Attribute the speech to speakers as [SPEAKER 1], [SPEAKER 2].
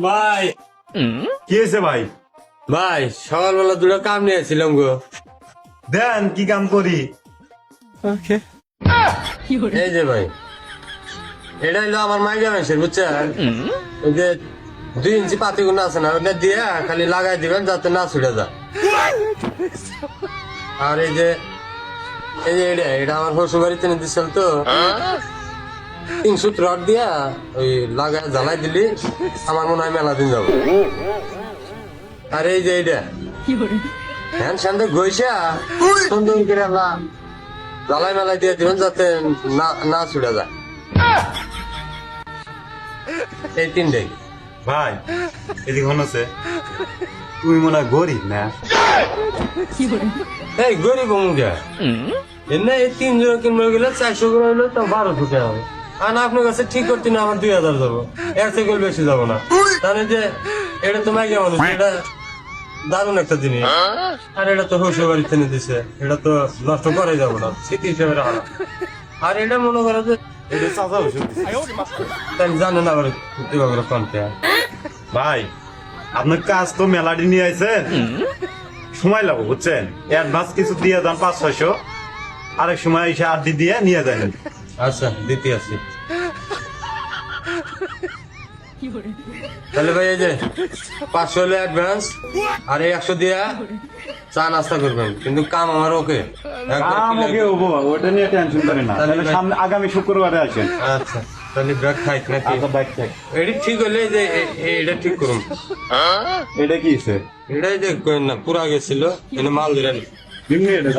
[SPEAKER 1] ভাই
[SPEAKER 2] কি হয়েছে ভাই?
[SPEAKER 1] ভাই সকালবেলা দুটো কাম নিয়েছিলাম গো।
[SPEAKER 2] দেন কি কাম করি?
[SPEAKER 1] এই যে ভাই, এটা হইলো আমার মাইকা মেশিন, বুঝছেন? ওই যে 2 ইঞ্চি পাতি গুলো আছে না, ওটা দিয়ে খালি লাগাই দিবেন যাতে না ছুটে যায়। আর এই যে এটা আমার শ্বশুর বাড়িতে নিয়ে দিচ্ছিল তো, 300 রড দিয়া ওই লাগাই জ্বালাই দিলি আমার মনে হয় মেলা দিন যাবো। আর এই যে এটা হ্যান স্যান্ডে ঘষা সুন্দর করে জ্বালাই মেলাই দিয়ে দিবেন যাতে না ছুটে যায়। এই 3টাই।
[SPEAKER 2] ভাই এদিকে হন আছে, তুমি মনে হয় গরিব না?
[SPEAKER 1] এই গরিব মুখে এমনি এই 3 জন কিনবে গেলে 400 করে হইলে তো 1200 টাকা হবে। আর না আপনার কাছে ঠিক করতে না আমার 2000 যাবো, এর থেকে বেশি যাবো না। তাহলে যে এটা তো মাইকা মানুষ, এটা দারুণ একটা জিনিস। আর এটা তো শ্বশুর বাড়িতে নিয়ে দিছে, এটা তো নষ্ট করে যাবো না, স্মৃতি হিসেবে রাখা। আর এটা মনে করে যে
[SPEAKER 2] এটা চাচা ওষুধ দিছে।
[SPEAKER 1] তাই জানেন আবার কিভাবে কনতে।
[SPEAKER 2] ভাই আপনার কাজ তো মেলাডি নিয়ে আইছেন, সময় লাগবে বুঝছেন। অ্যাডভান্স কিছু দিয়ে যান 500-600, আরেক সময় এসে আড্ডি দিয়ে নিয়ে যান।
[SPEAKER 1] আচ্ছা দিতে আছি। তাহলে ভাই এই যে 500 হলে অ্যাডভান্স, আর এই 100 দিয়া চা নাস্তা করবেন, কিন্তু কাম আমার ওকে।
[SPEAKER 2] আমাকে ওটা নিয়ে টেনশন করেন না, তাহলে সামনে আগামী শুক্রবারে আসেন।
[SPEAKER 1] আচ্ছা তাহলে ব্যাগ খাইক নাকি?
[SPEAKER 2] আচ্ছা বাইক চেক।
[SPEAKER 1] এটি ঠিক হলে এই যে এটা ঠিক করুন।
[SPEAKER 2] এটা কি হইছে?
[SPEAKER 1] এটাই যে না পুরা গেছিল, এনে মাল দিলেন।
[SPEAKER 2] নিম্নে এটা